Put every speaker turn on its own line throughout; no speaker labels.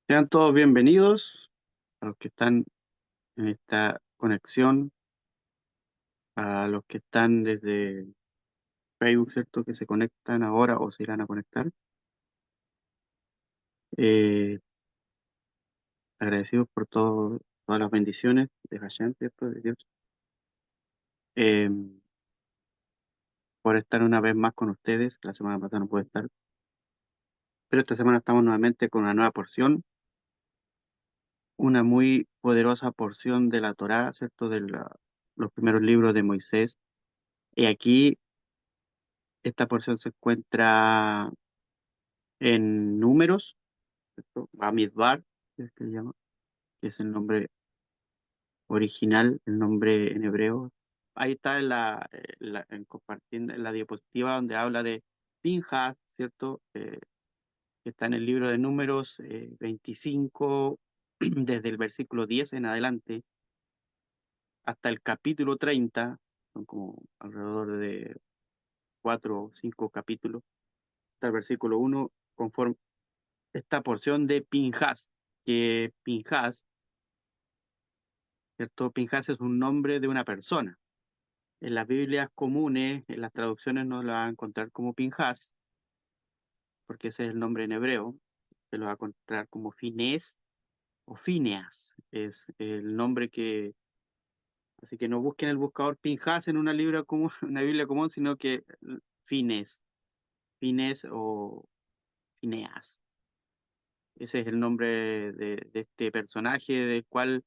Sean todos bienvenidos a los que están en esta conexión, a los que están desde Facebook, ¿cierto? Que se conectan ahora o se irán a conectar. Eh, Agradecidos por todas las bendiciones de Hashem, ¿cierto? De Dios, eh, por estar una vez más con ustedes. La semana pasada no pude estar, pero esta semana estamos nuevamente con una nueva porción, una muy poderosa porción de la Torá, ¿cierto? Los primeros libros de Moisés. Y aquí esta porción se encuentra en Números, ¿cierto? Bamidbar, que es que se llama, que es el nombre original, el nombre en hebreo. Ahí está en compartiendo en la diapositiva donde habla de Pinhas, ¿cierto? Que está en el libro de Números 25, desde el versículo 10 en adelante, hasta el capítulo 30, son como alrededor de 4 o 5 capítulos, hasta el versículo 1, conforme esta porción de Pinhas, que Pinhas, ¿cierto? Pinhas es un nombre de una persona. En las Biblias comunes, en las traducciones no lo va a encontrar como Pinhas, porque ese es el nombre en hebreo. Se lo va a encontrar como Finés o Phineas. Es el nombre que... Así que no busquen el buscador Pinhas en una, libra común, una Biblia común, sino que Finés, Finés o Phineas. Ese es el nombre de este personaje del cual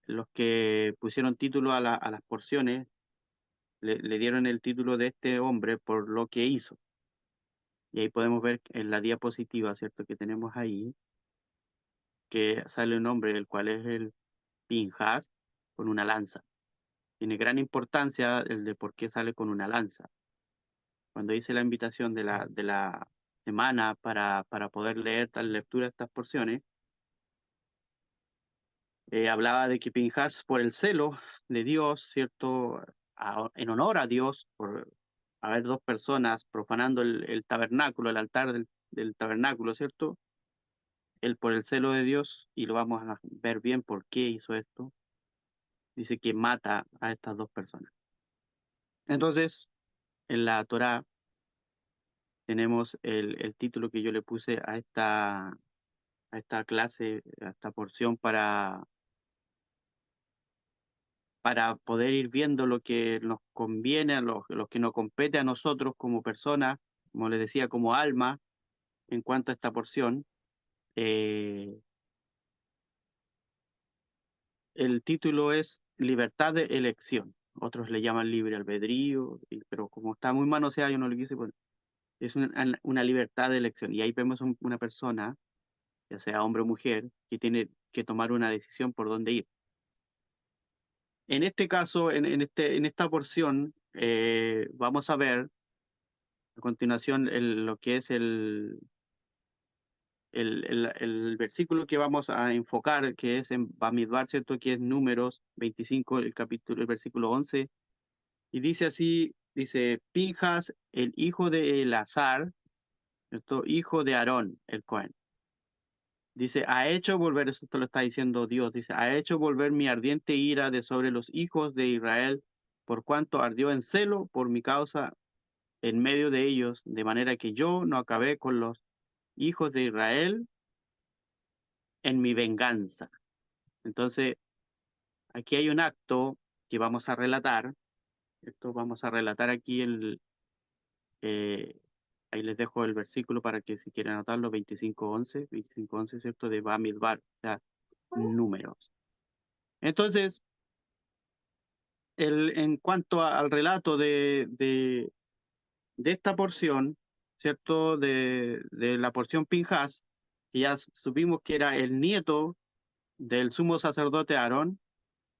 los que pusieron título a las porciones le dieron el título de este hombre por lo que hizo. Y ahí podemos ver en la diapositiva, ¿cierto? Que tenemos ahí, que sale un hombre, el cual es el Pinhas, con una lanza. Tiene gran importancia el de por qué sale con una lanza. Cuando hice la invitación de la semana para poder leer tal lectura, estas porciones, hablaba de que Pinhas, por el celo de Dios, ¿cierto? En honor a Dios, por haber dos personas profanando el tabernáculo, el altar del tabernáculo, ¿cierto? Él por el celo de Dios, y lo vamos a ver bien por qué hizo esto, dice que mata a estas dos personas. Entonces, en la Torá tenemos el título que yo le puse a esta clase, a esta porción para poder ir viendo lo que nos conviene, lo que nos compete a nosotros como personas, como les decía, como alma, en cuanto a esta porción. Eh, el título es Libertad de Elección. Otros le llaman libre albedrío, pero como está muy manoseado, yo no le quise poner. Es una libertad de elección. Y ahí vemos una persona, ya sea hombre o mujer, que tiene que tomar una decisión por dónde ir. En este caso, en esta porción, vamos a ver a continuación lo que es el versículo que vamos a enfocar, que es en Bamidbar, ¿cierto? Que es Números 25, el versículo 11, y dice así, dice, Pinjas, el hijo de Eleazar, ¿cierto? Hijo de Aarón, el Cohen. Dice, ha hecho volver, eso te lo está diciendo Dios, dice, ha hecho volver mi ardiente ira de sobre los hijos de Israel, por cuanto ardió en celo por mi causa en medio de ellos, de manera que yo no acabé con los hijos de Israel en mi venganza. Entonces, aquí hay un acto que vamos a relatar. Esto vamos a relatar aquí eh, ahí les dejo el versículo para que si quieren anotarlo, 25:11, ¿cierto? De Bamidbar, o sea, números. Entonces, en cuanto al relato de esta porción, ¿cierto? De la porción Pinjas, que ya supimos que era el nieto del sumo sacerdote Aarón,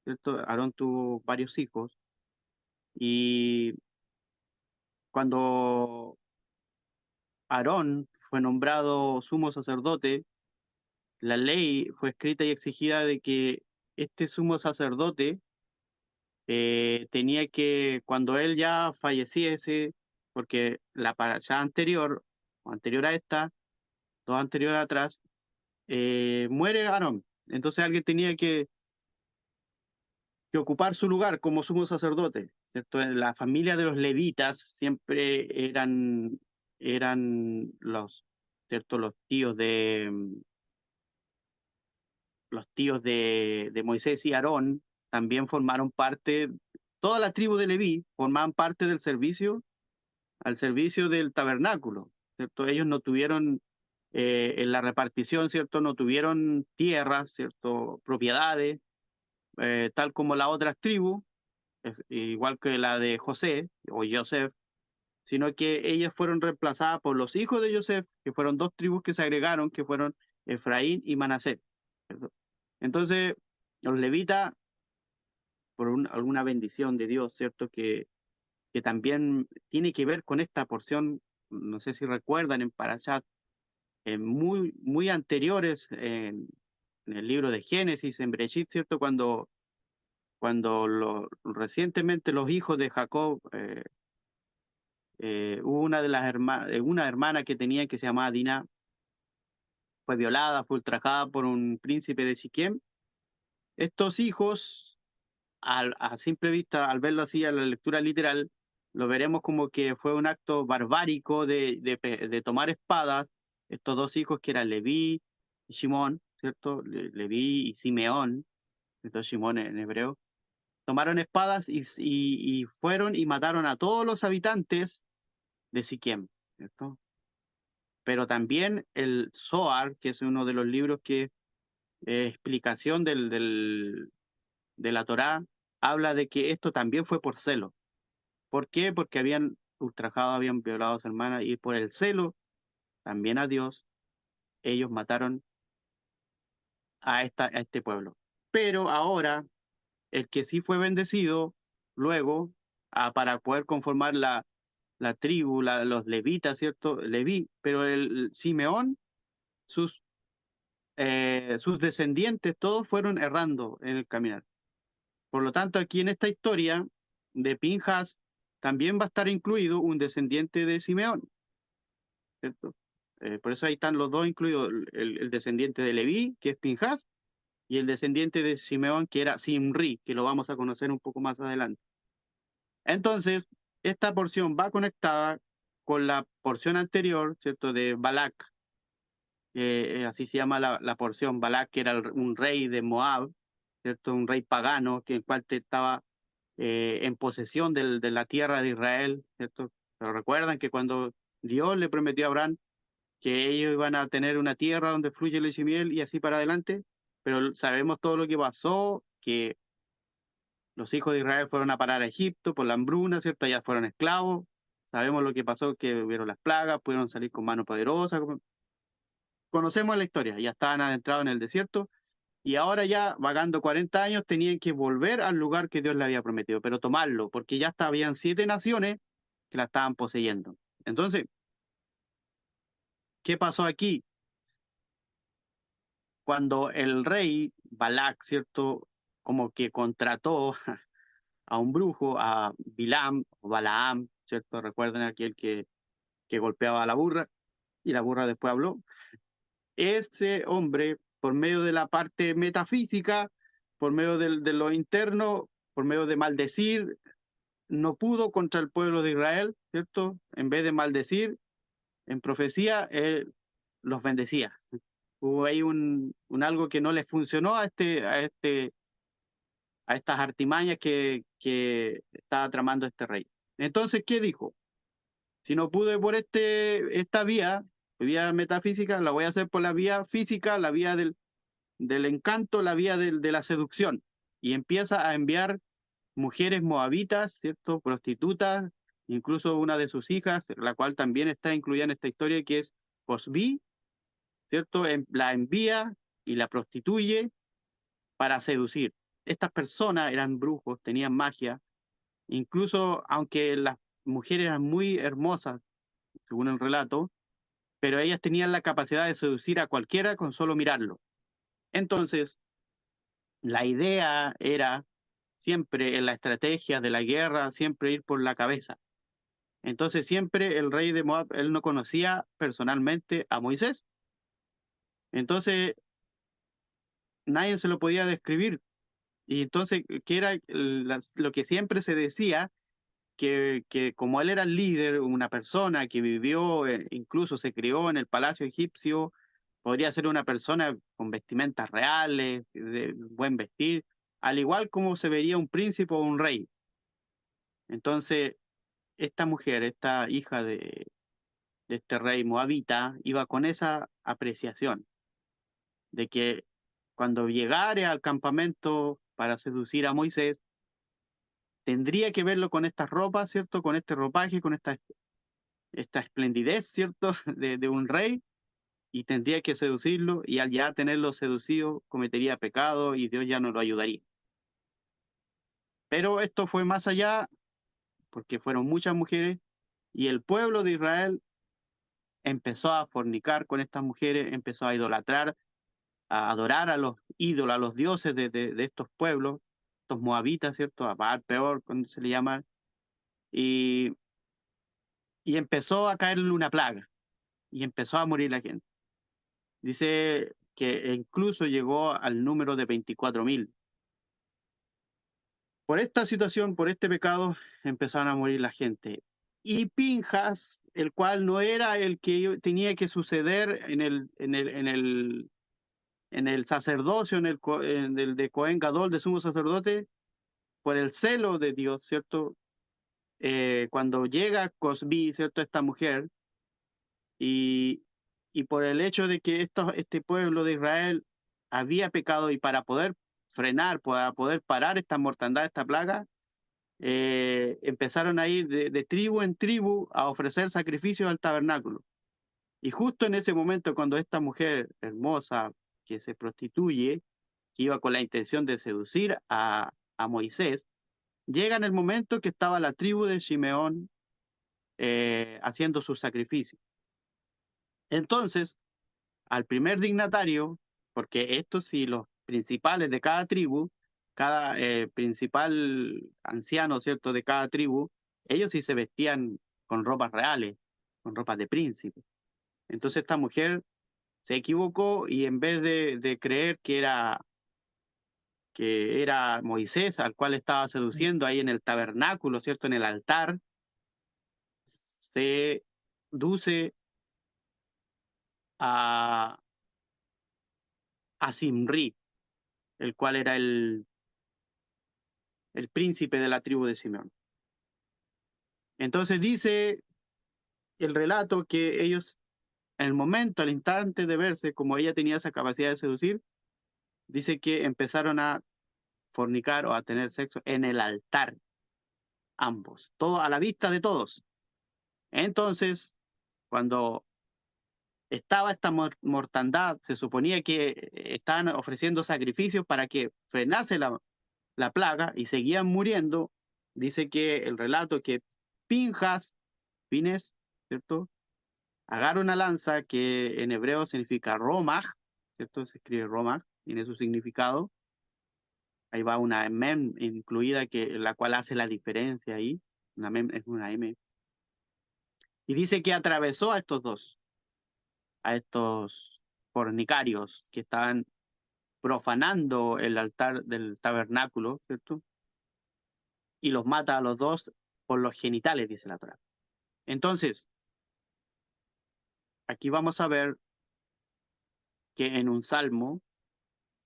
¿cierto? Aarón tuvo varios hijos y cuando Aarón fue nombrado sumo sacerdote, la ley fue escrita y exigida de que este sumo sacerdote tenía que, cuando él ya falleciese, porque la parashá anterior, o anterior a esta, dos anteriores atrás, muere Aarón. Entonces alguien tenía que ocupar su lugar como sumo sacerdote, ¿cierto? En la familia de los levitas siempre eran los, ¿cierto? Los tíos de Moisés y Aarón también formaron parte, toda la tribu de Leví formaban parte del servicio, al servicio del tabernáculo, ¿cierto? Ellos no tuvieron, en la repartición, ¿cierto? No tuvieron tierras, ¿cierto? Propiedades, tal como las otras tribus, igual que la de José o Joseph, sino que ellas fueron reemplazadas por los hijos de Joseph, que fueron dos tribus que se agregaron, que fueron Efraín y Manasés, ¿cierto? Entonces, los levitas, por alguna bendición de Dios, ¿cierto? Que también tiene que ver con esta porción, no sé si recuerdan en Parashat, muy anteriores en el libro de Génesis, en Bereshit, ¿cierto? Cuando recientemente los hijos de Jacob, hubo una hermana que tenía que se llamaba Dina, fue violada, fue ultrajada por un príncipe de Siquem. Estos hijos, a simple vista, al verlo así a la lectura literal, lo veremos como que fue un acto barbárico de tomar espadas. Estos dos hijos que eran Leví y Shimón, ¿cierto? Leví y Simeón, entonces Shimón en hebreo, tomaron espadas y fueron y mataron a todos los habitantes de Siquem, ¿cierto? Pero también el Zohar, que es uno de los libros que explicación de la Torá, habla de que esto también fue por celo. ¿Por qué? Porque habían ultrajado, habían violado a su hermana y por el celo también a Dios, ellos mataron a este pueblo. Pero ahora, el que sí fue bendecido, luego, para poder conformar la tribu, los levitas, ¿cierto? Leví, pero el Simeón, sus, sus descendientes, todos fueron errando en el caminar. Por lo tanto, aquí en esta historia de Pinjas también va a estar incluido un descendiente de Simeón, ¿cierto? Por eso ahí están los dos incluidos, el descendiente de Leví, que es Pinjas, y el descendiente de Simeón, que era Simri, que lo vamos a conocer un poco más adelante. Entonces, esta porción va conectada con la porción anterior, ¿cierto? De Balak, así se llama la porción. Balak, que era un rey de Moab, ¿cierto? Un rey pagano, que el cual estaba en posesión de la tierra de Israel, ¿cierto? Pero recuerdan que cuando Dios le prometió a Abraham que ellos iban a tener una tierra donde fluye leche y miel y así para adelante, pero sabemos todo lo que pasó, que los hijos de Israel fueron a parar a Egipto por la hambruna, ¿cierto? Allá fueron esclavos, sabemos lo que pasó, que hubieron las plagas, pudieron salir con mano poderosa, conocemos la historia, ya estaban adentrados en el desierto y ahora ya, vagando 40 años, tenían que volver al lugar que Dios le había prometido, pero tomarlo, porque ya habían 7 naciones que la estaban poseyendo. Entonces, ¿qué pasó aquí? Cuando el rey Balak, ¿cierto? Como que contrató a un brujo, a Bilam o Balaam, ¿cierto? Recuerden aquel que golpeaba a la burra y la burra después habló. Ese hombre, por medio de la parte metafísica, por medio de lo interno, por medio de maldecir, no pudo contra el pueblo de Israel, ¿cierto? En vez de maldecir, en profecía, él los bendecía. Hubo ahí un algo que no le funcionó a estas artimañas que estaba tramando este rey. Entonces, ¿qué dijo? Si no pude por esta vía metafísica, la voy a hacer por la vía física, la vía del encanto, la vía de la seducción. Y empieza a enviar mujeres moabitas, ¿cierto? Prostitutas, incluso una de sus hijas, la cual también está incluida en esta historia, que es Cosbi, ¿cierto? La envía y la prostituye para seducir. Estas personas eran brujos, tenían magia, incluso aunque las mujeres eran muy hermosas, según el relato, pero ellas tenían la capacidad de seducir a cualquiera con solo mirarlo. Entonces, la idea era siempre en la estrategia de la guerra, siempre ir por la cabeza. Entonces siempre el rey de Moab, él no conocía personalmente a Moisés, Entonces, nadie se lo podía describir. Y entonces, ¿qué era lo que siempre se decía? Que como él era el líder, una persona que vivió, incluso se crió en el palacio egipcio, podría ser una persona con vestimentas reales, de buen vestir, al igual como se vería un príncipe o un rey. Entonces, esta mujer, esta hija de este rey moabita, iba con esa apreciación de que cuando llegare al campamento para seducir a Moisés, tendría que verlo con estas ropas, ¿cierto? Con este ropaje, con esta esplendidez, ¿cierto? De un rey, y tendría que seducirlo, y al ya tenerlo seducido, cometería pecado y Dios ya no lo ayudaría. Pero esto fue más allá, porque fueron muchas mujeres, y el pueblo de Israel empezó a fornicar con estas mujeres, empezó a idolatrar, a adorar a los ídolos, a los dioses de estos pueblos, estos moabitas, ¿cierto? A Baal Peor, cuando se le llama, y, y empezó a caerle una plaga, y empezó a morir la gente. Dice que incluso llegó al número de 24.000. Por esta situación, por este pecado, empezaron a morir la gente. Y Pinjas, el cual no era el que tenía que suceder en el sacerdocio, en el de Cohen Gadol, de sumo sacerdote, por el celo de Dios, ¿cierto? Cuando llega Cosbi, ¿cierto? Esta mujer, y, y por el hecho de que este pueblo de Israel había pecado y para poder frenar, para poder parar esta mortandad, esta plaga, empezaron a ir de tribu en tribu a ofrecer sacrificios al tabernáculo. Y justo en ese momento, cuando esta mujer hermosa que se prostituye, que iba con la intención de seducir a Moisés, llega en el momento que estaba la tribu de Simeón haciendo sus sacrificios. Entonces, al primer dignatario, porque estos sí, los principales de cada tribu, cada principal anciano, ¿cierto?, de cada tribu, ellos sí se vestían con ropas reales, con ropas de príncipe. Entonces esta mujer se equivocó y en vez de creer que era Moisés al cual estaba seduciendo ahí en el tabernáculo, ¿cierto?, en el altar, se seduce a, a Simri, el cual era el príncipe de la tribu de Simeón. Entonces dice el relato que ellos, en el momento, al instante de verse, como ella tenía esa capacidad de seducir, dice que empezaron a fornicar o a tener sexo en el altar, ambos, todo a la vista de todos. Entonces, cuando estaba esta mortandad, se suponía que estaban ofreciendo sacrificios para que frenase la plaga y seguían muriendo. Dice que el relato que Pinjas, Pines, ¿cierto? Agarra una lanza que en hebreo significa Romaj, ¿cierto? Se escribe Romaj, tiene su significado. Ahí va una mem incluida, la cual hace la diferencia ahí. Una mem es una M. Y dice que atravesó a estos dos, a estos fornicarios que estaban profanando el altar del tabernáculo, ¿cierto? Y los mata a los dos por los genitales, dice la Torá. Entonces, aquí vamos a ver que en un salmo,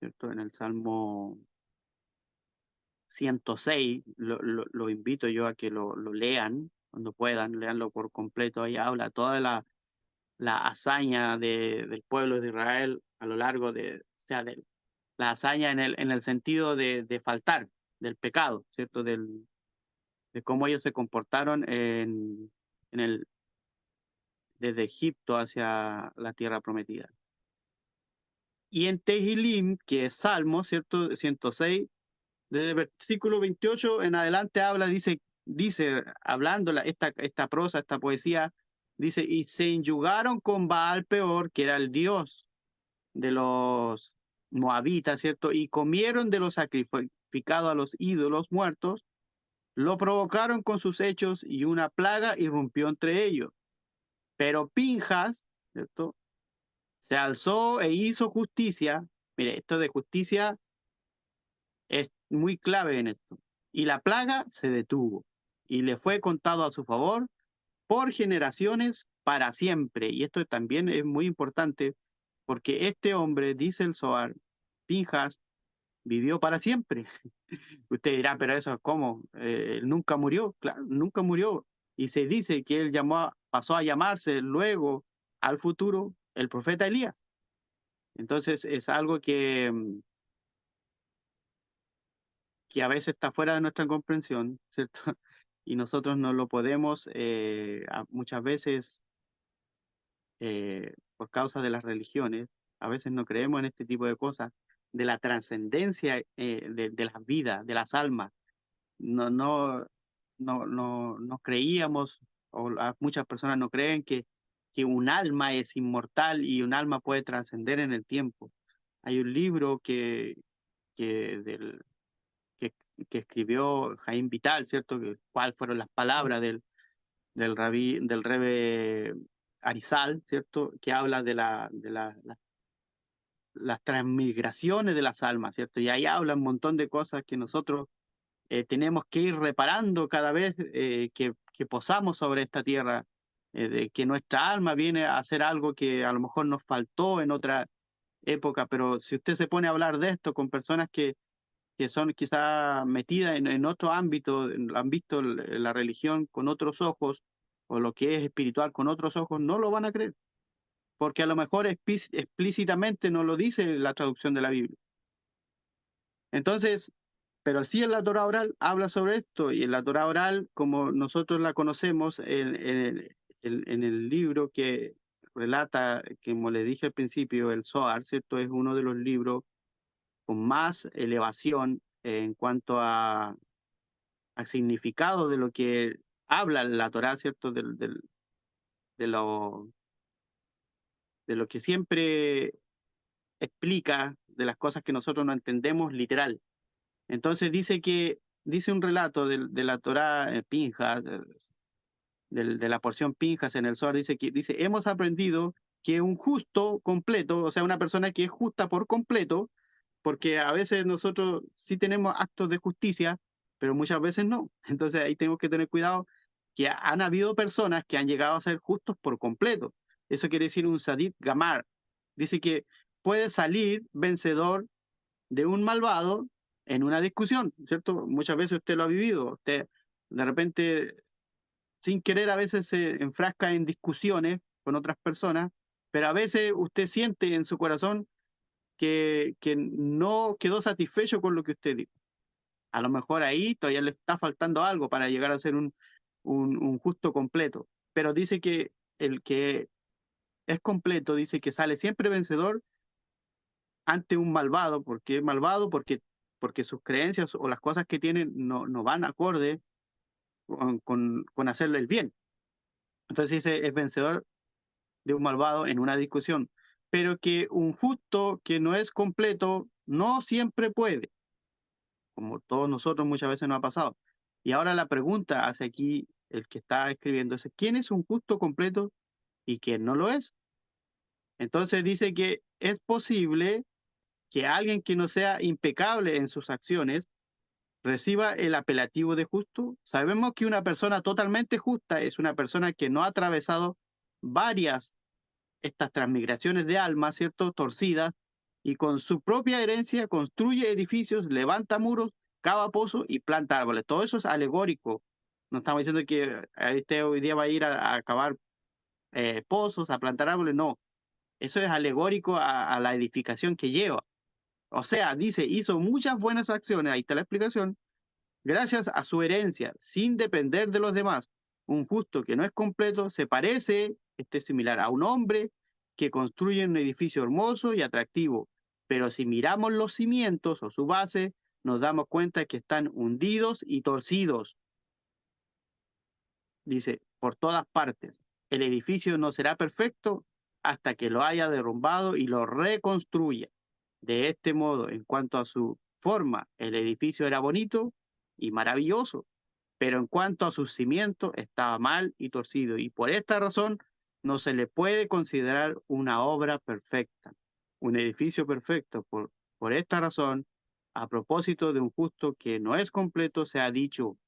¿cierto? En el Salmo 106, lo invito yo a que lo lean cuando puedan, leanlo por completo. Ahí habla toda la hazaña del pueblo de Israel a lo largo o sea, la hazaña en el sentido de faltar, del pecado, ¿cierto? De cómo ellos se comportaron en desde Egipto hacia la tierra prometida. Y en Tehilim, que es Salmo, ¿cierto? 106, desde el versículo 28 en adelante habla, dice hablando esta prosa, esta poesía, dice, y se enyugaron con Baal Peor, que era el dios de los moabitas, ¿cierto? Y comieron de lo sacrificado a los ídolos muertos, lo provocaron con sus hechos y una plaga irrumpió entre ellos. Pero Pinjas, ¿cierto? se alzó e hizo justicia. Mire, esto de justicia es muy clave en esto. Y la plaga se detuvo y le fue contado a su favor por generaciones para siempre. Y esto también es muy importante porque este hombre, dice el Zohar, Pinjas, vivió para siempre. Usted dirá, pero eso, ¿cómo? Él nunca murió, claro, nunca murió. Y se dice que él pasó a llamarse luego al futuro el profeta Elías. Entonces es algo que a veces está fuera de nuestra comprensión, ¿cierto? Y nosotros no lo podemos, muchas veces, por causa de las religiones, a veces no creemos en este tipo de cosas, de la trascendencia de las vidas, de las almas. No creíamos, muchas personas no creen que un alma es inmortal y un alma puede trascender en el tiempo. Hay un libro que, del, que, que escribió Jaime Vital, ¿cierto? ¿Cuáles fueron las palabras del Rebe Arizal, ¿cierto? Que habla de las transmigraciones de las almas, ¿cierto? Y ahí habla un montón de cosas que nosotros tenemos que ir reparando cada vez que posamos sobre esta tierra, de que nuestra alma viene a hacer algo que a lo mejor nos faltó en otra época, pero si usted se pone a hablar de esto con personas que son quizá metidas en otro ámbito, han visto la religión con otros ojos, o lo que es espiritual con otros ojos, no lo van a creer, porque a lo mejor explícitamente no lo dice la traducción de la Biblia. Entonces, pero sí en la Torá oral habla sobre esto, y en la Torá oral, como nosotros la conocemos, en el libro que relata, como le dije al principio, el Zohar, ¿cierto? Es uno de los libros con más elevación en cuanto a significado de lo que habla la Torá, ¿cierto? De, lo, de lo que siempre explica, de las cosas que nosotros no entendemos literal. Entonces dice un relato de la Torá Pinjas, de la porción Pinjas en el Zohar, dice, hemos aprendido que un justo completo, o sea, una persona que es justa por completo, porque a veces nosotros sí tenemos actos de justicia, pero muchas veces no. Entonces ahí tenemos que tener cuidado que han habido personas que han llegado a ser justos por completo. Eso quiere decir un Sadid Gamar. Dice que puede salir vencedor de un malvado en una discusión, ¿cierto? Muchas veces usted lo ha vivido. Usted de repente, sin querer, a veces se enfrasca en discusiones con otras personas, pero a veces usted siente en su corazón que no quedó satisfecho con lo que usted dijo. A lo mejor ahí todavía le está faltando algo para llegar a ser un justo completo. Pero dice que el que es completo, dice que sale siempre vencedor ante un malvado. ¿Por qué malvado? Porque sus creencias o las cosas que tienen no van acorde con hacerle el bien. Entonces dice, es vencedor de un malvado en una discusión. Pero que un justo que no es completo no siempre puede, como todos nosotros muchas veces nos ha pasado. Y ahora la pregunta hace aquí el que está escribiendo es, ¿quién es un justo completo y quién no lo es? Entonces dice que es posible que alguien que no sea impecable en sus acciones reciba el apelativo de justo. Sabemos que una persona totalmente justa es una persona que no ha atravesado varias estas transmigraciones de alma, ¿cierto? Torcidas, y con su propia herencia construye edificios, levanta muros, cava pozos y planta árboles. Todo eso es alegórico. No estamos diciendo que este hoy día va a ir a cavar pozos, a plantar árboles, no. Eso es alegórico a la edificación que lleva. O sea, dice, hizo muchas buenas acciones, ahí está la explicación, gracias a su herencia, sin depender de los demás. Un justo que no es completo se parece, similar a un hombre que construye un edificio hermoso y atractivo, pero si miramos los cimientos o su base, nos damos cuenta que están hundidos y torcidos. Dice, por todas partes. El edificio no será perfecto hasta que lo haya derrumbado y lo reconstruya. De este modo, en cuanto a su forma, el edificio era bonito y maravilloso, pero en cuanto a sus cimientos estaba mal y torcido, y por esta razón no se le puede considerar una obra perfecta, un edificio perfecto. Por esta razón, a propósito de un justo que no es completo, se ha dicho,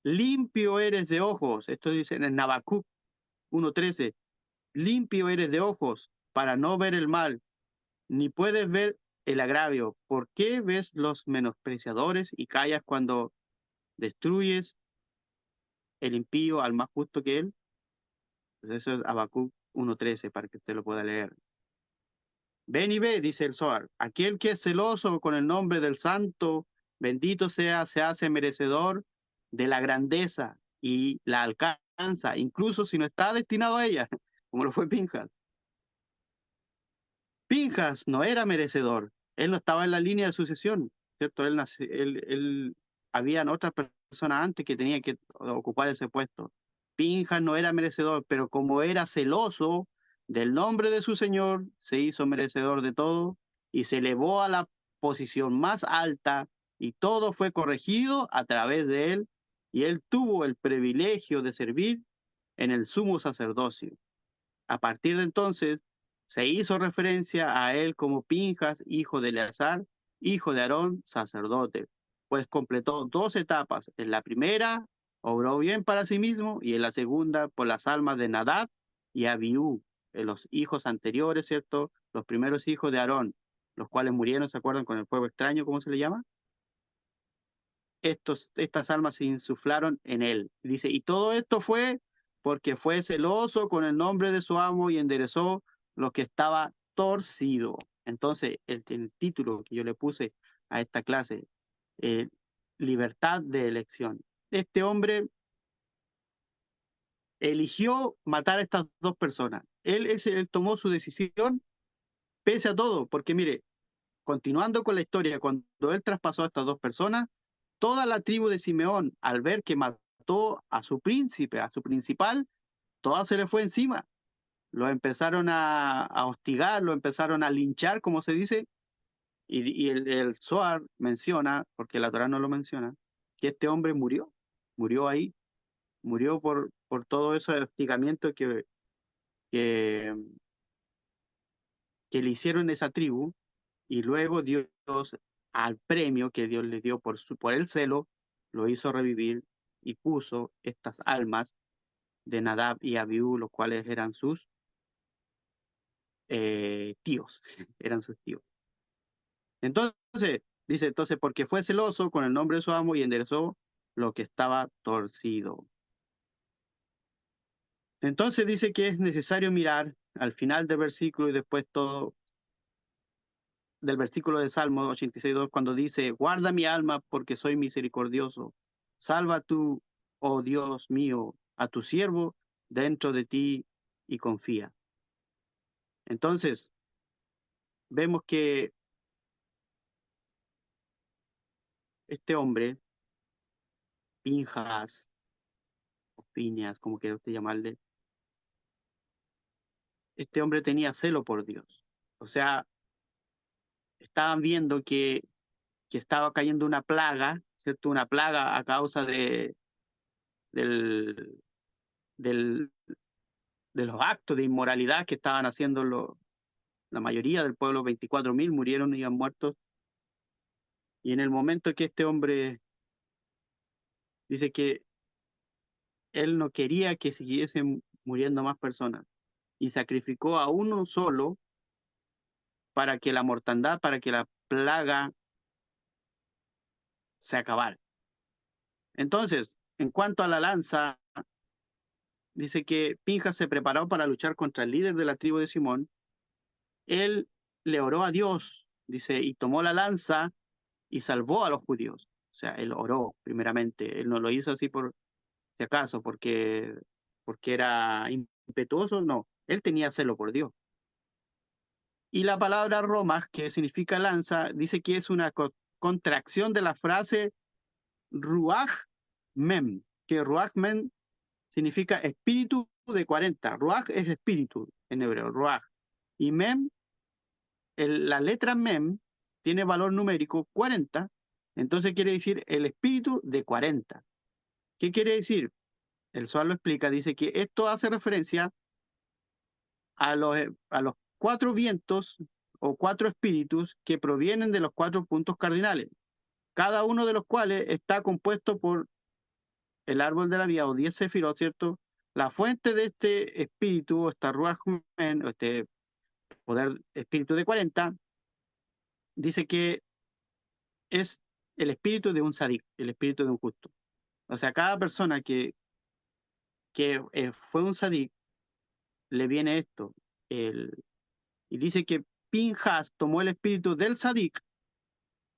limpio eres de ojos. Esto dice en Habacuc 1:13, limpio eres de ojos para no ver el mal, ni puedes ver el agravio. ¿Por qué ves los menospreciadores y callas cuando destruyes el impío al más justo que él? Pues eso es Habacuc 1:13 para que usted lo pueda leer. Ven y ve, dice el Zohar, aquel que es celoso con el nombre del santo, bendito sea, se hace merecedor de la grandeza y la alcanza, incluso si no está destinado a ella, como lo fue Pinjas. Pinjas no era merecedor, él no estaba en la línea de sucesión, ¿cierto? Habían otras personas antes que tenían que ocupar ese puesto. Pinjas no era merecedor, pero como era celoso del nombre de su Señor, se hizo merecedor de todo y se elevó a la posición más alta y todo fue corregido a través de él y él tuvo el privilegio de servir en el sumo sacerdocio. A partir de entonces, se hizo referencia a él como Pinjas, hijo de Eleazar, hijo de Aarón, sacerdote, pues completó 2 etapas. En la primera, obró bien para sí mismo, y en la segunda, por las almas de Nadab y Abiú, los hijos anteriores, ¿cierto? Los primeros hijos de Aarón, los cuales murieron, ¿se acuerdan? Con el fuego extraño, ¿cómo se le llama? Estas almas se insuflaron en él. Dice, y todo esto fue porque fue celoso con el nombre de su amo y enderezó lo que estaba torcido. Entonces, el título que yo le puse a esta clase, eh, libertad de elección. Este hombre eligió matar a estas 2 personas. Él tomó su decisión pese a todo, porque mire, continuando con la historia, cuando él traspasó a estas 2 personas, toda la tribu de Simeón, al ver que mató a su príncipe, a su principal, toda se le fue encima. Lo empezaron a hostigar, lo empezaron a linchar, como se dice, y el Zohar menciona, porque la Torá no lo menciona, que este hombre murió ahí, murió por todo ese hostigamiento que, que le hicieron a esa tribu, y luego Dios, al premio que Dios le dio por el celo, lo hizo revivir y puso estas almas de Nadab y Abiú, los cuales eran sus tíos, eran sus tíos. Entonces, dice, porque fue celoso con el nombre de su amo y enderezó lo que estaba torcido. Entonces dice que es necesario mirar al final del versículo y después todo del versículo de Salmo 86:2, cuando dice, guarda mi alma porque soy misericordioso. Salva tú, oh Dios mío, a tu siervo dentro de ti y confía. Entonces, vemos que este hombre, Pinjas, o Piñas, como quiera usted llamarle, este hombre tenía celo por Dios. O sea, estaban viendo que estaba cayendo una plaga, ¿cierto? Una plaga a causa del, del, de los actos de inmoralidad que estaban haciendo la mayoría del pueblo. 24.000 murieron y han muerto. Y en el momento que este hombre dice que él no quería que siguiesen muriendo más personas y sacrificó a uno solo para que la mortandad, para que la plaga se acabara. Entonces, en cuanto a la lanza, dice que Pinjas se preparó para luchar contra el líder de la tribu de Simón. Él le oró a Dios, dice, y tomó la lanza y salvó a los judíos. O sea, él oró primeramente. Él no lo hizo así por si acaso, porque era impetuoso, no. Él tenía celo por Dios. Y la palabra Romach, que significa lanza, dice que es una contracción de la frase Ruach Mem, que Ruach Mem significa espíritu de 40. Ruach es espíritu en hebreo, Ruach. Y Mem, la letra Mem tiene valor numérico 40, entonces quiere decir el espíritu de 40. ¿Qué quiere decir? el Zohar lo explica, dice que esto hace referencia a los cuatro vientos o cuatro espíritus que provienen de los cuatro puntos cardinales, cada uno de los cuales está compuesto por el árbol de la vida o 10 sefirot, ¿cierto? La fuente de este espíritu, o esta Ruach Men, o este poder espíritu de 40, dice que es el espíritu de un sadik, el espíritu de un justo. O sea, cada persona que fue un sadik, le viene esto. Y dice que Pinjas tomó el espíritu del sadik,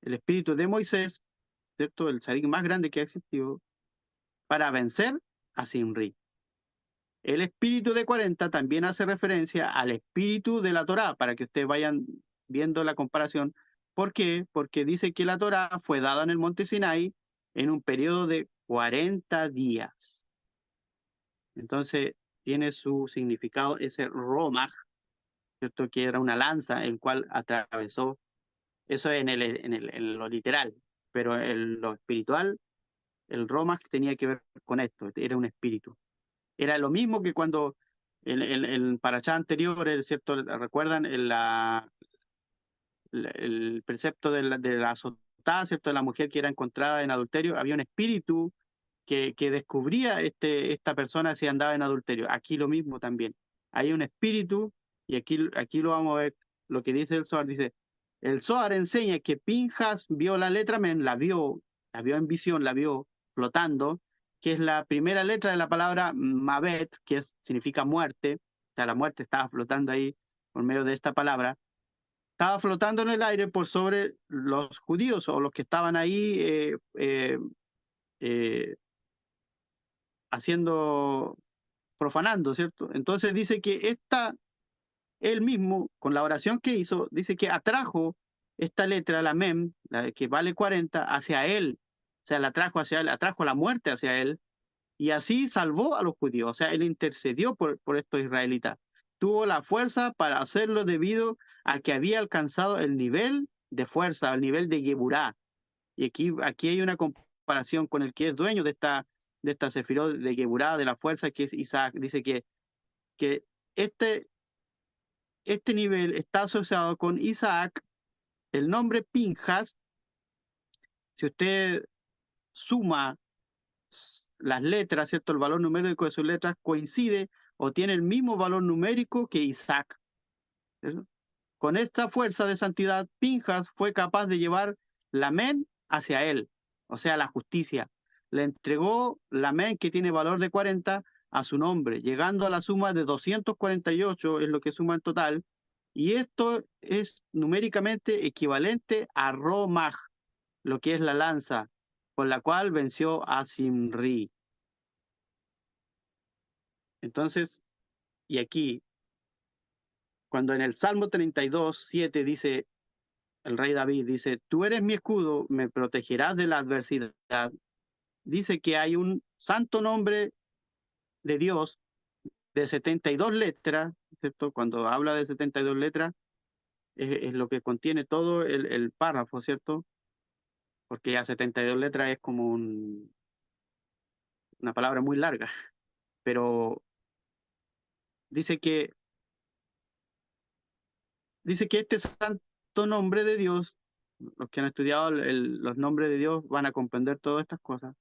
el espíritu de Moisés, ¿cierto? El sadik más grande que ha existido, para vencer a Simri. El espíritu de 40 también hace referencia al espíritu de la Torá, para que ustedes vayan viendo la comparación. ¿Por qué? Porque dice que la Torá fue dada en el monte Sinai en un periodo de 40 días. Entonces tiene su significado ese Romaj, ¿cierto? Que era una lanza el cual atravesó, eso en lo literal, pero en lo espiritual, el Romaj tenía que ver con esto, era un espíritu. Era lo mismo que cuando en Parashá anterior, ¿cierto? ¿Recuerdan el precepto de la azotá, ¿cierto? De la mujer que era encontrada en adulterio? Había un espíritu que descubría esta persona si andaba en adulterio. Aquí lo mismo también. Hay un espíritu, y aquí lo vamos a ver, lo que dice el Zohar. Dice, el Zohar enseña que Pinjas vio la letra Men, la vio en visión, la vio flotando, que es la primera letra de la palabra Mabet, significa muerte. O sea, la muerte estaba flotando ahí por medio de esta palabra. Estaba flotando en el aire por sobre los judíos o los que estaban ahí eh, haciendo, profanando, ¿cierto? Entonces dice que él mismo, con la oración que hizo, dice que atrajo esta letra, la Mem, la que vale 40, hacia él. O sea, la atrajo hacia él, atrajo la muerte hacia él, y así salvó a los judíos. O sea, él intercedió por estos israelitas. Tuvo la fuerza para hacerlo debido a que había alcanzado el nivel de fuerza, el nivel de Geburá. Y aquí hay una comparación con el que es dueño de esta sefirot de Geburá, de la fuerza, que es Isaac. Dice que este, este nivel está asociado con Isaac. El nombre Pinjas, si usted suma las letras, ¿cierto? El valor numérico de sus letras coincide o tiene el mismo valor numérico que Isaac, ¿cierto? Con esta fuerza de santidad, Pinjas fue capaz de llevar la men hacia él, o sea, la justicia. Le entregó la men que tiene valor de 40 a su nombre, llegando a la suma de 248, es lo que suma en total, y esto es numéricamente equivalente a Romaj, lo que es la lanza, con la cual venció a Simri. Entonces, y aquí, cuando en el Salmo 32:7 dice, el rey David dice, tú eres mi escudo, me protegerás de la adversidad. Dice que hay un santo nombre de Dios de 72 letras, ¿cierto? Cuando habla de 72 letras, es lo que contiene todo el párrafo, ¿cierto? Porque ya 72 letras es como una palabra muy larga, pero dice que, dice que este santo nombre de Dios, los que han estudiado los nombres de Dios van a comprender todas estas cosas.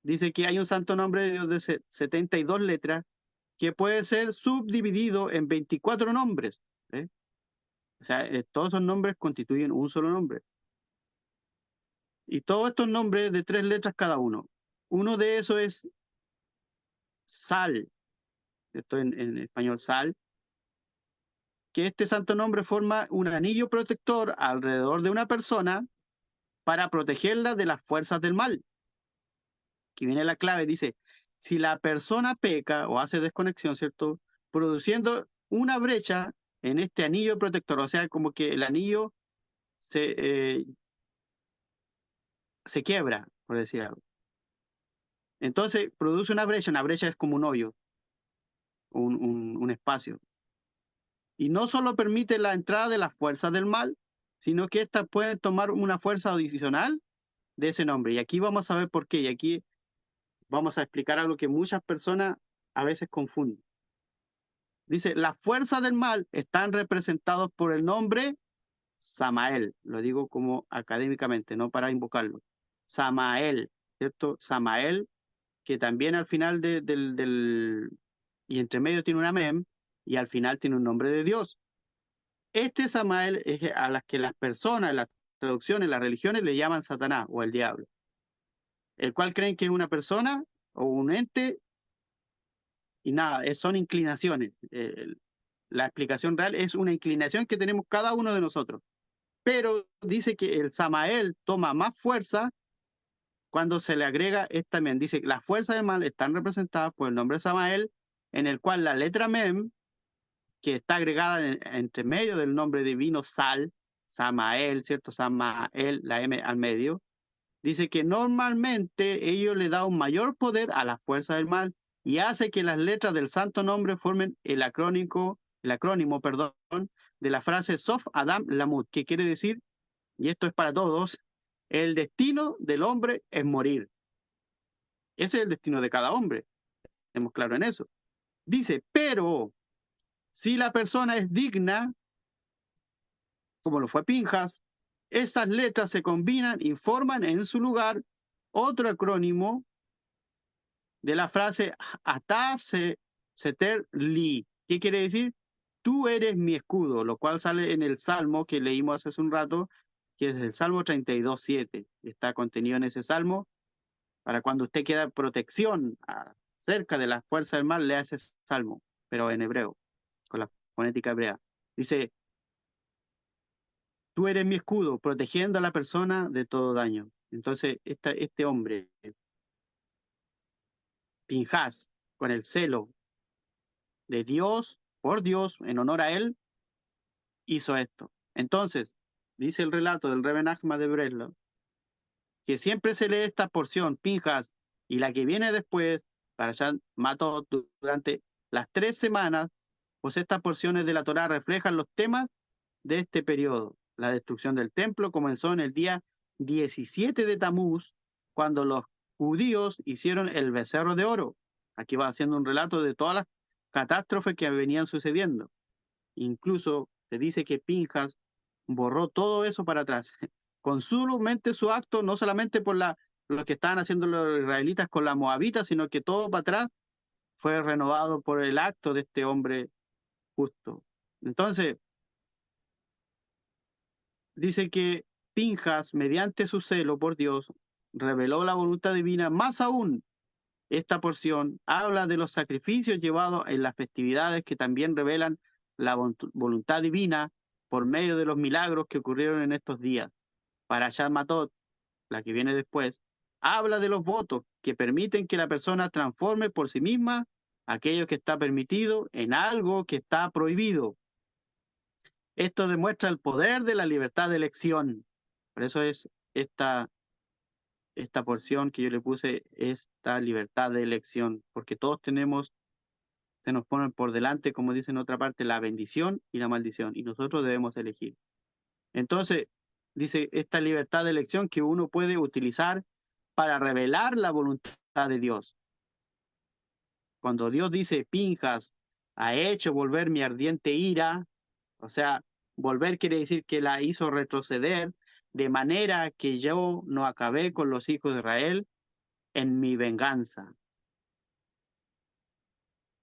Dice que hay un santo nombre de Dios de 72 letras que puede ser subdividido en 24 nombres. ¿Eh? O sea, todos esos nombres constituyen un solo nombre. Y todos estos nombres de 3 letras cada uno. Uno de esos es Sal, esto en español Sal, que este santo nombre forma un anillo protector alrededor de una persona para protegerla de las fuerzas del mal. Aquí viene la clave, dice, si la persona peca o hace desconexión, ¿cierto? Produciendo una brecha en este anillo protector, o sea, como que el anillo se, se quiebra, por decir algo. Entonces produce una brecha es como un hoyo, un espacio. Y no solo permite la entrada de las fuerzas del mal, sino que éstas pueden tomar una fuerza adicional de ese nombre. Y aquí vamos a ver por qué. Y aquí vamos a explicar algo que muchas personas a veces confunden. Dice, las fuerzas del mal están representados por el nombre Samael. Lo digo como académicamente, no para invocarlo. Samael, ¿cierto? Samael, que también al final y entre medio tiene una mem, y al final tiene un nombre de Dios. Este Samael es a las que las personas, las traducciones, las religiones le llaman Satanás o el diablo, el cual creen que es una persona o un ente y nada, son inclinaciones. La explicación real es una inclinación que tenemos cada uno de nosotros. Pero dice que el Samael toma más fuerza cuando se le agrega esta mem. Dice que las fuerzas del mal están representadas por el nombre Samael, en el cual la letra mem, que está agregada entre medio del nombre divino Sal, Samael, ¿cierto? Samael, la M al medio, dice que normalmente ello le da un mayor poder a las fuerzas del mal y hace que las letras del santo nombre formen el acrónimo, perdón, de la frase Sof Adam Lamut, que quiere decir, y esto es para todos, el destino del hombre es morir. Ese es el destino de cada hombre, estemos claros en eso. Dice, pero si la persona es digna, como lo fue Pinjas, estas letras se combinan y forman en su lugar otro acrónimo de la frase Ata Seter Li. ¿Qué quiere decir? Tú eres mi escudo, lo cual sale en el Salmo que leímos hace un rato, que es el Salmo 32:7. Está contenido en ese Salmo. Para cuando usted quiera protección cerca de la fuerza del mal, lea ese Salmo, pero en hebreo, con la fonética hebrea. Dice, tú eres mi escudo, protegiendo a la persona de todo daño. Entonces, este hombre, Pinjas, con el celo de Dios, por Dios, en honor a él, hizo esto. Entonces, dice el relato del Rebbe Nachman de Breslov, que siempre se lee esta porción, Pinjas, y la que viene después, para allá mató durante las 3 semanas, pues estas porciones de la Torá reflejan los temas de este periodo. La destrucción del templo comenzó en el día 17 de Tamuz, cuando los judíos hicieron el becerro de oro. Aquí va haciendo un relato de todas las catástrofes que venían sucediendo. Incluso se dice que Pinjas borró todo eso para atrás. Con solamente su acto, no solamente por lo que estaban haciendo los israelitas con la moabita, sino que todo para atrás fue renovado por el acto de este hombre justo. Entonces, dice que Pinjas, mediante su celo por Dios, reveló la voluntad divina. Más aún, esta porción habla de los sacrificios llevados en las festividades que también revelan la voluntad divina por medio de los milagros que ocurrieron en estos días. Para Parashat Matot, la que viene después, habla de los votos que permiten que la persona transforme por sí misma aquello que está permitido en algo que está prohibido. Esto demuestra el poder de la libertad de elección. Por eso es esta porción que yo le puse, esta libertad de elección, porque todos tenemos, se nos ponen por delante, como dice en otra parte, la bendición y la maldición, y nosotros debemos elegir. Entonces, dice esta libertad de elección que uno puede utilizar para revelar la voluntad de Dios. Cuando Dios dice, Pinjas ha hecho volver mi ardiente ira, o sea, volver quiere decir que la hizo retroceder, de manera que yo no acabé con los hijos de Israel en mi venganza.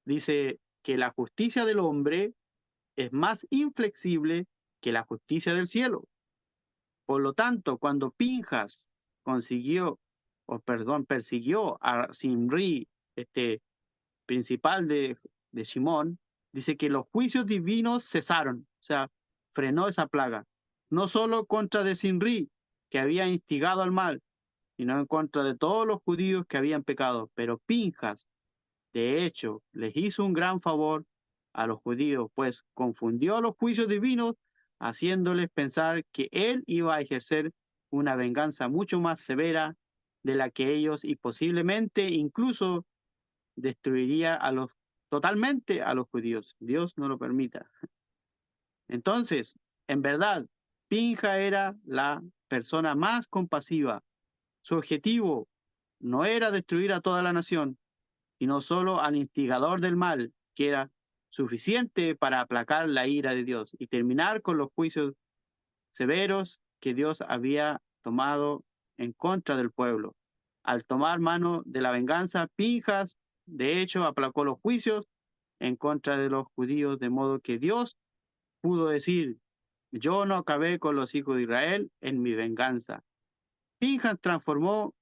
Dice que la justicia del hombre es más inflexible que la justicia del cielo. Por lo tanto, cuando Pinjas persiguió a Simri, este principal de Simón, dice que los juicios divinos cesaron, o sea, frenó esa plaga, no solo contra de Simri, que había instigado al mal, sino en contra de todos los judíos que habían pecado. Pero Pinjas, de hecho, les hizo un gran favor a los judíos, pues confundió los juicios divinos, haciéndoles pensar que él iba a ejercer una venganza mucho más severa de la que ellos y posiblemente incluso destruiría totalmente a los judíos. Dios no lo permita. Entonces, en verdad, Pinja era la persona más compasiva. Su objetivo no era destruir a toda la nación, sino solo al instigador del mal, que era suficiente para aplacar la ira de Dios y terminar con los juicios severos que Dios había tomado en contra del pueblo. Al tomar mano de la venganza, Pinjas, de hecho, aplacó los juicios en contra de los judíos, de modo que Dios pudo decir: yo no acabé con los hijos de Israel en mi venganza. Pinjas transformó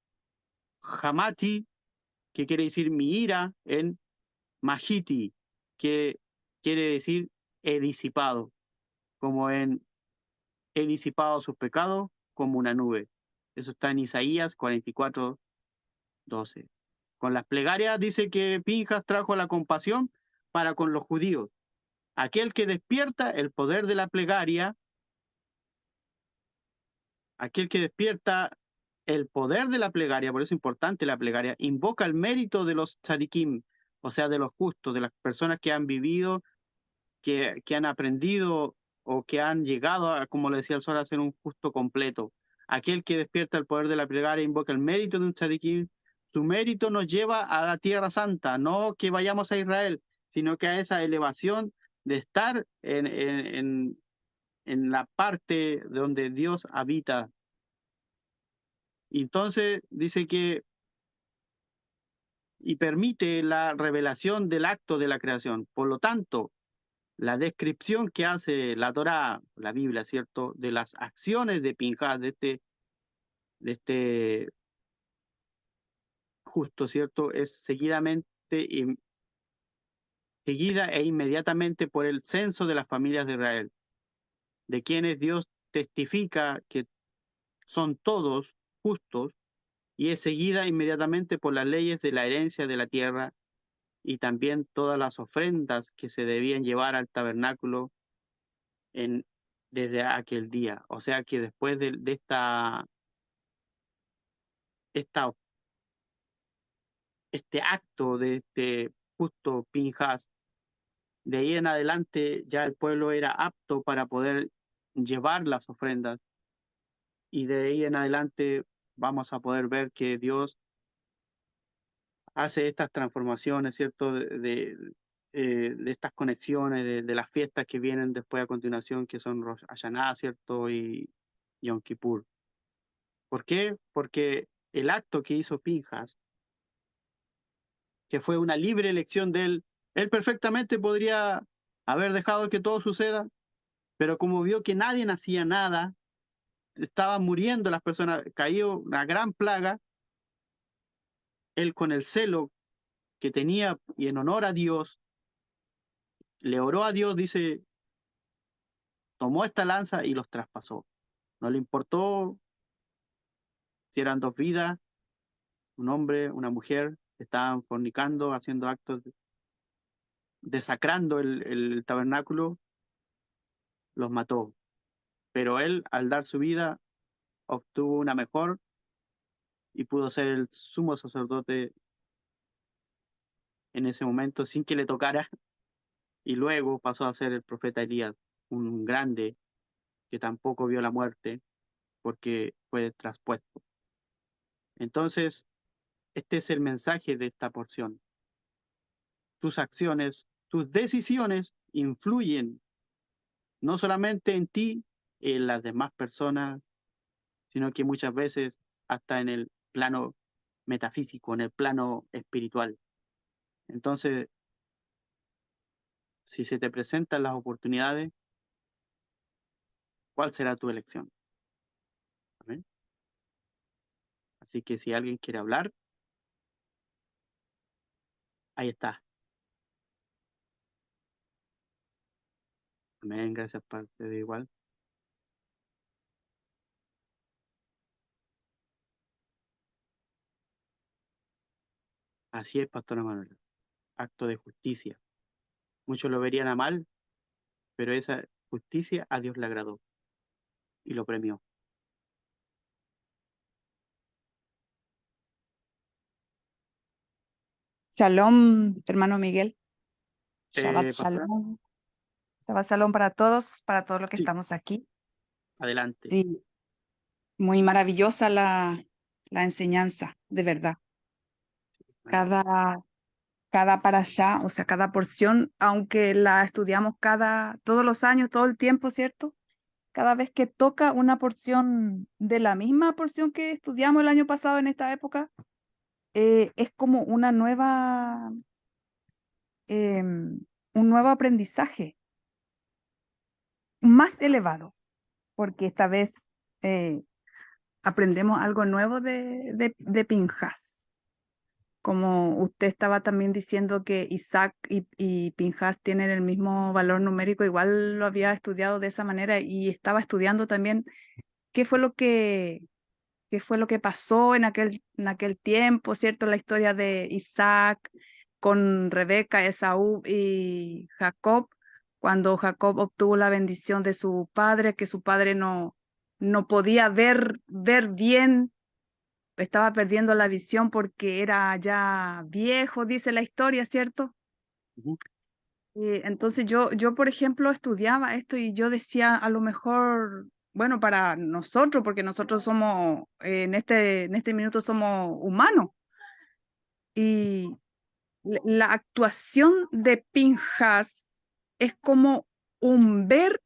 Hamati, que quiere decir mi ira, en Mahiti, que quiere decir he disipado, como en he disipado sus pecados como una nube. Eso está en Isaías 44:12. Con las plegarias dice que Pinjas trajo la compasión para con los judíos. Aquel que despierta el poder de la plegaria, aquel que despierta el poder de la plegaria, por eso es importante la plegaria, invoca el mérito de los tzadikim, o sea, de los justos, de las personas que han vivido, que han aprendido o que han llegado, a, como le decía el sol, a ser un justo completo. Aquel que despierta el poder de la plegaria invoca el mérito de un tzadikim. Su mérito nos lleva a la Tierra Santa, no que vayamos a Israel, sino que a esa elevación de estar en la parte donde Dios habita. Y entonces dice que y permite la revelación del acto de la creación. Por lo tanto, la descripción que hace la Torá, la Biblia, ¿cierto?, de las acciones de Pinjas, de este justo, ¿cierto?, es seguida e inmediatamente por el censo de las familias de Israel, de quienes Dios testifica que son todos justos, y es seguida inmediatamente por las leyes de la herencia de la tierra y también todas las ofrendas que se debían llevar al tabernáculo en, desde aquel día. O sea que después de esta, este acto de este justo Pinjas, de ahí en adelante ya el pueblo era apto para poder llevar las ofrendas, y de ahí en adelante vamos a poder ver que Dios hace estas transformaciones, ¿cierto? De estas conexiones, de las fiestas que vienen después a continuación, que son Rosh Hashanah, ¿cierto? Y Yom Kippur. ¿Por qué? Porque el acto que hizo Pinjas, que fue una libre elección de él perfectamente podría haber dejado que todo suceda, pero como vio que nadie hacía nada, estaban muriendo las personas, cayó una gran plaga, él con el celo que tenía y en honor a Dios, le oró a Dios, dice, tomó esta lanza y los traspasó. No le importó si eran dos vidas, un hombre, una mujer, estaban fornicando, haciendo actos, desacrando el tabernáculo, los mató. Pero él, al dar su vida, obtuvo una mejor y pudo ser el sumo sacerdote en ese momento sin que le tocara, y luego pasó a ser el profeta Elías, un grande que tampoco vio la muerte porque fue traspuesto. Entonces, este es el mensaje de esta porción. Tus acciones, tus decisiones influyen no solamente en ti, en las demás personas, sino que muchas veces hasta en el plano metafísico, en el plano espiritual. Entonces, si se te presentan las oportunidades, ¿cuál será tu elección? Amén. Así que si alguien quiere hablar, ahí está. Amén, gracias, parte de igual. Así es, Pastor Manuel. Acto de justicia. Muchos lo verían a mal, pero esa justicia a Dios le agradó y lo premió.
Shalom, hermano Miguel. Shabbat
Pastora,
shalom. Shabbat shalom para todos los que
sí,
estamos aquí.
adelante.
Sí, muy maravillosa la enseñanza, de verdad. cada, cada parashá, o sea, cada porción, aunque la estudiamos todos los años, todo el tiempo, ¿cierto? Cada vez que toca una porción de la misma porción que estudiamos el año pasado en esta época, es como un nuevo aprendizaje más elevado, porque esta vez eh, aprendemos algo nuevo de Pinjas. Como usted estaba también diciendo que Isaac y Pinjas tienen el mismo valor numérico, igual lo había estudiado de esa manera y estaba estudiando también qué fue qué fue lo que pasó en aquel tiempo, ¿cierto? La historia de Isaac con Rebeca, Esaú y Jacob, cuando Jacob obtuvo la bendición de su padre, que su padre no podía ver bien, estaba perdiendo la visión porque era ya viejo, dice la historia, ¿cierto?
Ujú.
Entonces yo, por ejemplo, estudiaba esto y yo decía, a lo mejor, bueno, para nosotros, porque nosotros somos, en este minuto somos humanos, y la actuación de Pinjas es como un ver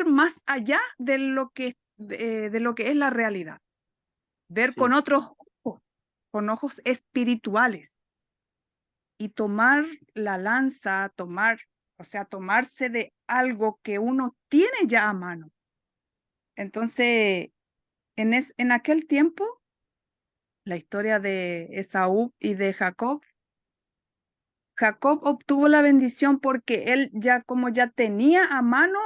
más allá de lo que es la realidad, ver con
Sí,
otros ojos, con ojos espirituales y tomar la lanza, o sea, tomarse de algo que uno tiene ya a mano. Entonces, en aquel tiempo, la historia de Esaú y de Jacob, Jacob obtuvo la bendición porque él ya como ya tenía a mano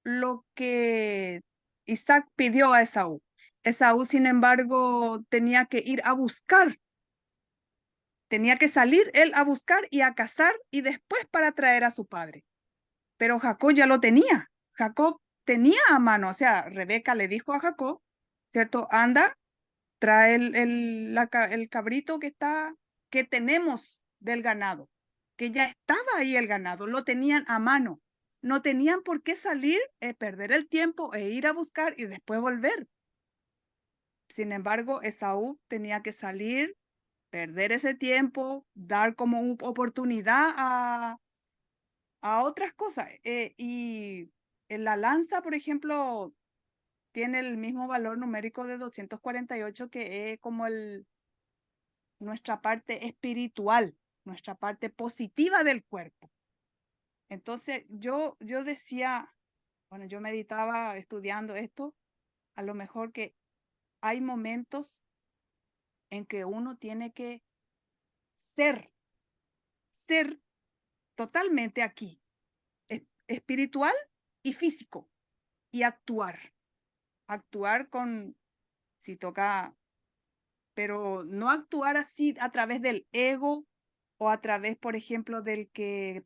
lo que Isaac pidió a Esaú. Esaú, sin embargo, tenía que ir a buscar, tenía que salir él a buscar y a cazar y después para traer a su padre. Pero Jacob ya lo tenía. Jacob tenía a mano, o sea, Rebeca le dijo a Jacob, ¿cierto? Anda, trae el cabrito que tenemos del ganado, que ya estaba ahí el ganado, lo tenían a mano. No tenían por qué salir, perder el tiempo e ir a buscar y después volver. Sin embargo, Esaú tenía que salir, perder ese tiempo, dar como una oportunidad a otras cosas. Y en la lanza, por ejemplo, tiene el mismo valor numérico de 248 que es como nuestra parte espiritual, nuestra parte positiva del cuerpo. Entonces yo decía, bueno, yo meditaba estudiando esto, a lo mejor que hay momentos en que uno tiene que ser, ser totalmente aquí, espiritual y físico, y actuar con, si toca, pero no actuar así a través del ego o a través, por ejemplo,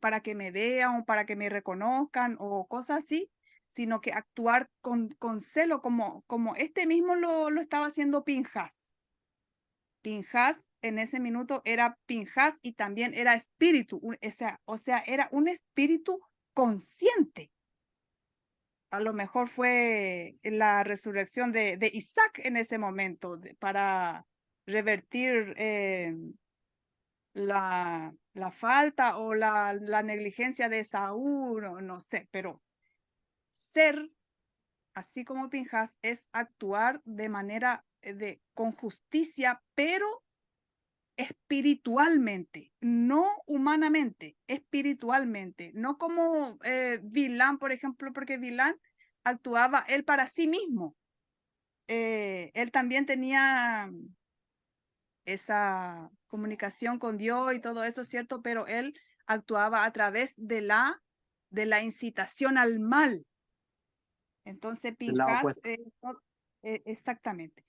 para que me vean o para que me reconozcan o cosas así, sino que actuar con celo, como este mismo lo estaba haciendo Pinjas. Pinjas en ese minuto era Pinjas y también era espíritu, o sea, era un espíritu consciente. A lo mejor fue la resurrección de Isaac en ese momento para revertir la falta o la negligencia de Saúl, no sé, pero ser, así como Pinjas, es actuar de manera con justicia, pero espiritualmente, no humanamente, espiritualmente, no como Vilán, por ejemplo, porque Vilán actuaba él para sí mismo. Él también tenía esa comunicación con Dios y todo eso, ¿cierto? Pero él actuaba a través de la incitación al mal. Entonces,
del lado
Pinjas,
opuesto.
exactamente,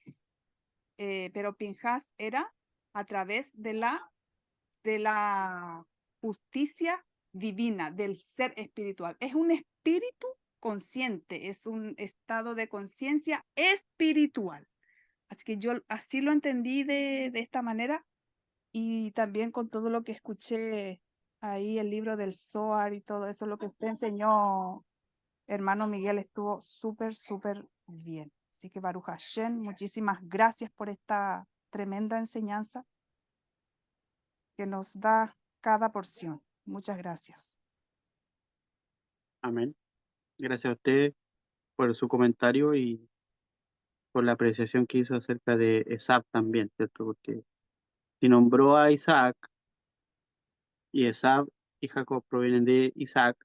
pero Pinjas era a través de la justicia divina, del ser espiritual. Es un espíritu consciente, es un estado de conciencia espiritual. Así que yo así lo entendí de esta manera y también con todo lo que escuché ahí, el libro del Zohar y todo eso, lo que usted enseñó, hermano Miguel, estuvo súper, súper bien. Así que Baruch Hashem, muchísimas gracias por esta tremenda enseñanza que nos da cada porción. Muchas gracias.
Amén. Gracias a usted por su comentario y por la apreciación que hizo acerca de Esab también, ¿cierto? Porque si nombró a Isaac y Esab y Jacob provienen de Isaac,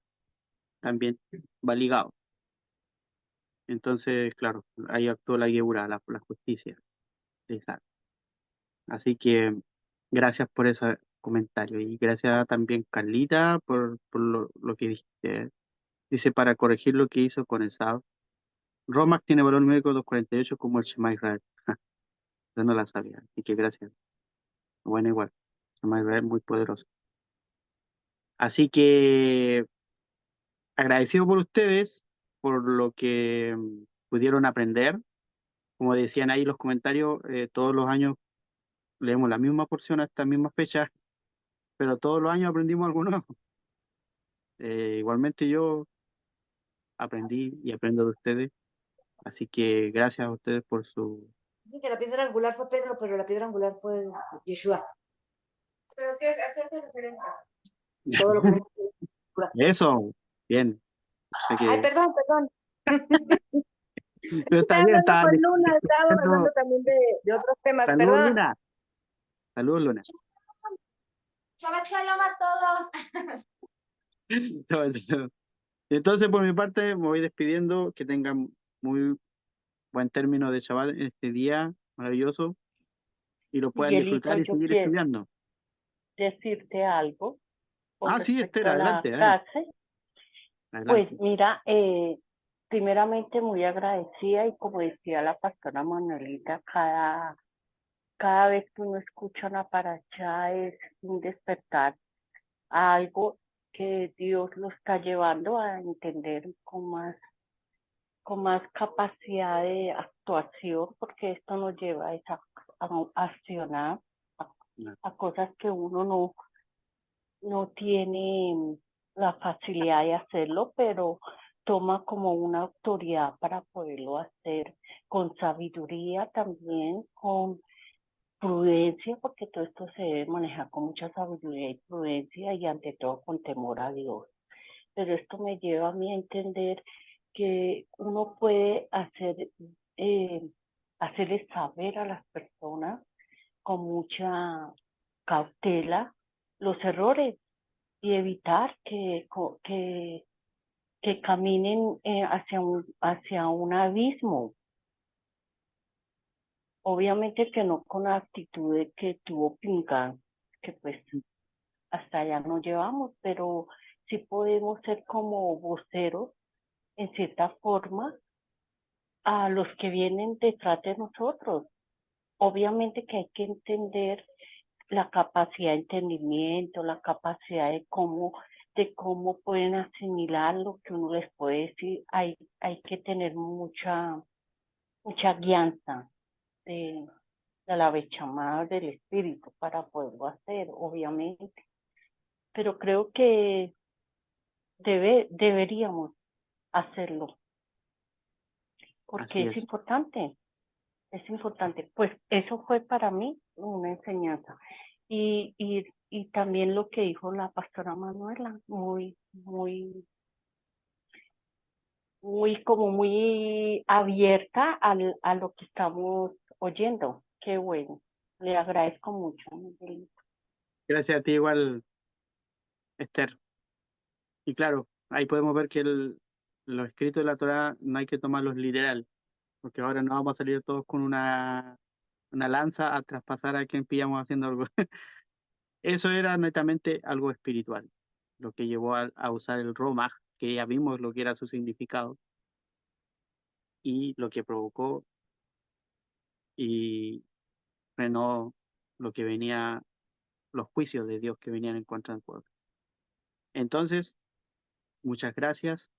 también va ligado. Entonces, claro, ahí actuó la Geburá, la justicia de Isaac. Así que gracias por ese comentario y gracias también Carlita por lo que dijiste. Dice para corregir lo que hizo con Esab. Romac tiene valor numérico 248 como el Shema Israel. Yo no la sabía, así que gracias. Bueno, igual. Shema Israel muy poderoso. Así que agradecido por ustedes, por lo que pudieron aprender. Como decían ahí los comentarios, todos los años leemos la misma porción a esta misma fecha, pero todos los años aprendimos algo nuevo. Igualmente yo aprendí y aprendo de ustedes, así que gracias a ustedes por su...
Sí, que la piedra angular fue Pedro, pero la piedra angular fue Yeshua. ¿Pero qué es? ¿A qué hace referencia? Todo lo que
Eso, bien. Así
Ay,
que,
perdón, perdón.
pero está
Estaba
bien,
hablando
está
con Luna, estábamos
diciendo,
hablando también de otros temas,
saludos
perdón.
Luna, saludos Luna.
Shabbat shalom a todos.
Entonces, por mi parte, me voy despidiendo, que tengan muy buen término de Shabbat en este día maravilloso y lo puedan
Miguelito,
disfrutar y
yo
seguir
quiero
estudiando.
decirte algo con
Ah, sí, Esther,
respecto a la
adelante, dale,
clase. Pues
adelante.
mira, primeramente muy agradecida y como decía la pastora Manuelita, cada vez que uno escucha una paracha es un despertar a algo que Dios lo está llevando a entender con más capacidad de actuación, porque esto nos lleva a, a accionar a,
Ah,
a cosas que uno no tiene la facilidad de hacerlo, pero toma como una autoridad para poderlo hacer con sabiduría también, con prudencia, porque todo esto se debe manejar con mucha sabiduría y prudencia y ante todo con temor a Dios. Pero esto me lleva a mí a entender que uno puede hacerles saber a las personas con mucha cautela los errores y evitar que caminen hacia un abismo. Obviamente que no con la actitud de que tuvo Pingán, que pues hasta allá no llevamos, pero sí podemos ser como voceros en cierta forma a los que vienen detrás de nosotros. Obviamente que hay que entender la capacidad de entendimiento, la capacidad de cómo pueden asimilar lo que uno les puede decir. Hay que tener mucha guianza de la bechamada del espíritu para poderlo hacer, obviamente. Pero creo que deberíamos hacerlo, porque
así
es
es,
importante. Es importante. Pues eso fue para mí una enseñanza. Y también lo que dijo la pastora Manuela, muy abierta a lo que estamos oyendo. Qué bueno. Le agradezco mucho, Miguelito.
gracias a ti igual, Esther. Y claro, ahí podemos ver que los escritos de la Torá no hay que tomarlos literal, porque ahora no vamos a salir todos con una lanza a traspasar a quien pillamos haciendo algo. Eso era netamente algo espiritual, lo que llevó a usar el Romaj, que ya vimos lo que era su significado, y lo que provocó y frenó lo que venía, los juicios de Dios que venían en contra del pueblo. Entonces, muchas gracias.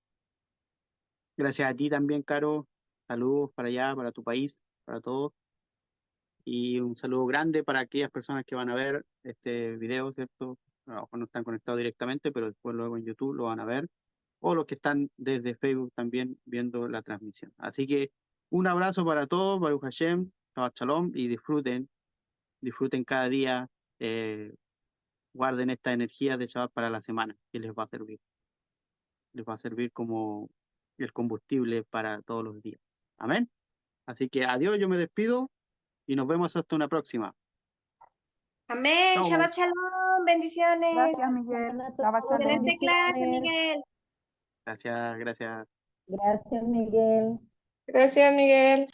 Gracias a ti también, Caro. Saludos para allá, para tu país, para todos. Y un saludo grande para aquellas personas que van a ver este video, ¿cierto? A lo mejor no están conectados directamente, pero después luego en YouTube lo van a ver. O los que están desde Facebook también viendo la transmisión. Así que un abrazo para todos, Baruch Hashem, Shabbat Shalom, y disfruten cada día guarden esta energía de Shabbat para la semana, que les va a servir. Les va a servir como el combustible para todos los días. Amén. Así que adiós, yo me despido y nos vemos hasta una próxima.
Amén.
Chao.
Shabbat shalom. Bendiciones.
Gracias, Miguel. Shabbat shalom.
Excelente clase, Miguel.
Gracias, gracias.
Gracias, Miguel.
Gracias, Miguel.